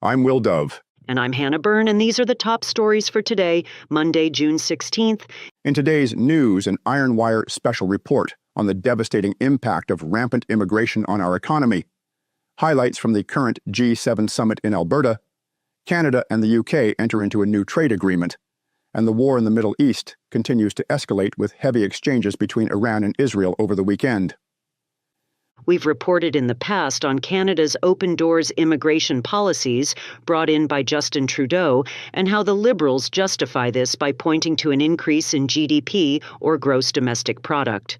I'm Will Dove. And I'm Hannah Byrne, and these are the top stories for today, Monday, June 16th. In today's news, an Iron Wire special report on the devastating impact of rampant immigration on our economy. Highlights from the current G7 summit in Alberta. Canada and the UK enter into a new trade agreement. And the war in the Middle East continues to escalate with heavy exchanges between Iran and Israel over the weekend. We've reported in the past on Canada's open doors immigration policies brought in by Justin Trudeau and how the Liberals justify this by pointing to an increase in GDP or gross domestic product.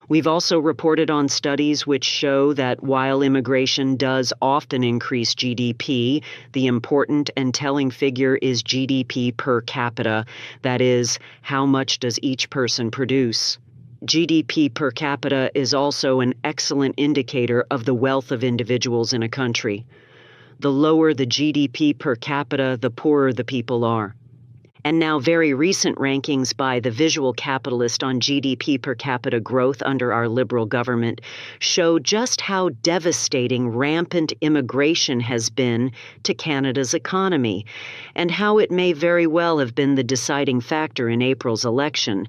We've also reported on studies which show that while immigration does often increase GDP, the important and telling figure is GDP per capita. That is, how much does each person produce? GDP per capita is also an excellent indicator of the wealth of individuals in a country. The lower the GDP per capita, the poorer the people are. And now very recent rankings by the Visual Capitalist on GDP per capita growth under our Liberal government show just how devastating rampant immigration has been to Canada's economy, and how it may very well have been the deciding factor in April's election.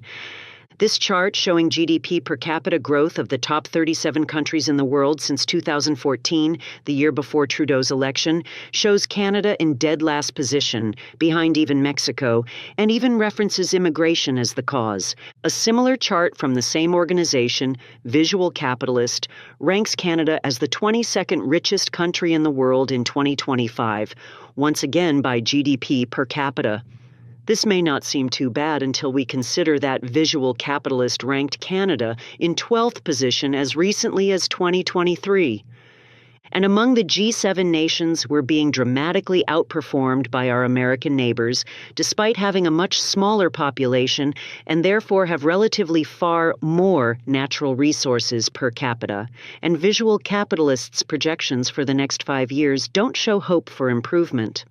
This chart showing GDP per capita growth of the top 37 countries in the world since 2014, the year before Trudeau's election, shows Canada in dead last position, behind even Mexico, and even references immigration as the cause. A similar chart from the same organization, Visual Capitalist, ranks Canada as the 22nd richest country in the world in 2025, once again by GDP per capita. This may not seem too bad until we consider that Visual Capitalist ranked Canada in 12th position as recently as 2023. And among the G7 nations, we're being dramatically outperformed by our American neighbors, despite having a much smaller population and therefore have relatively far more natural resources per capita. And Visual Capitalists' projections for the next 5 years don't show hope for improvement.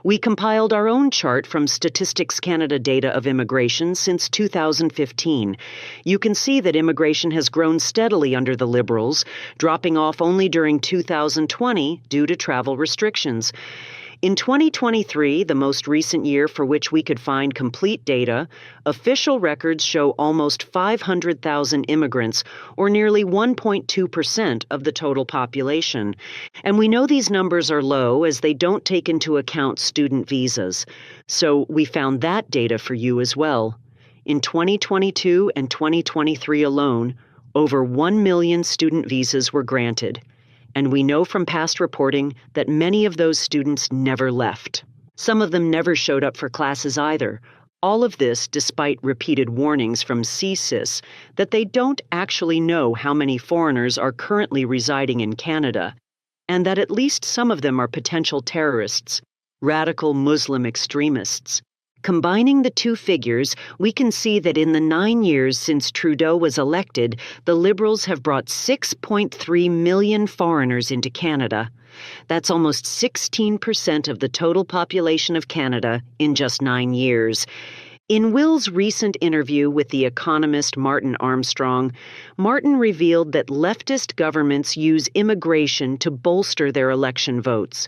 We compiled our own chart from Statistics Canada data of immigration since 2015. You can see that immigration has grown steadily under the Liberals, dropping off only during 2020 due to travel restrictions. In 2023, the most recent year for which we could find complete data, official records show almost 500,000 immigrants, or nearly 1.2% of the total population. And we know these numbers are low as they don't take into account student visas. So we found that data for you as well. In 2022 and 2023 alone, over 1 million student visas were granted. And we know from past reporting that many of those students never left. Some of them never showed up for classes either. All of this despite repeated warnings from CSIS that they don't actually know how many foreigners are currently residing in Canada, and that at least some of them are potential terrorists, radical Muslim extremists. Combining the two figures, we can see that in the 9 years since Trudeau was elected, the Liberals have brought 6.3 million foreigners into Canada. That's almost 16% of the total population of Canada in just 9 years. In Will's recent interview with the economist Martin Armstrong, Martin revealed that leftist governments use immigration to bolster their election votes.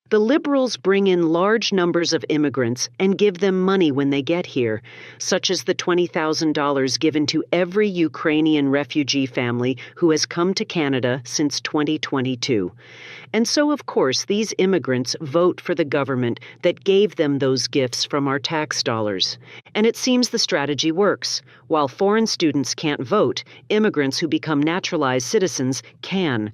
The Liberals bring in large numbers of immigrants and give them money when they get here, such as the $20,000 given to every Ukrainian refugee family who has come to Canada since 2022. And so, of course, these immigrants vote for the government that gave them those gifts from our tax dollars. And it seems the strategy works. While foreign students can't vote, immigrants who become naturalized citizens can.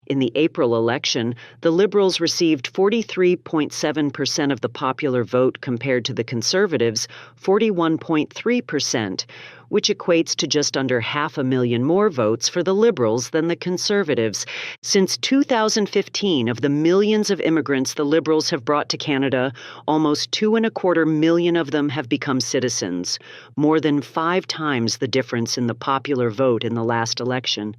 In the April election, the Liberals received 43.7% of the popular vote compared to the Conservatives' 41.3%, which equates to just under 500,000 more votes for the Liberals than the Conservatives. Since 2015, of the millions of immigrants the Liberals have brought to Canada, almost 2.25 million of them have become citizens, more than 5 times the difference in the popular vote in the last election.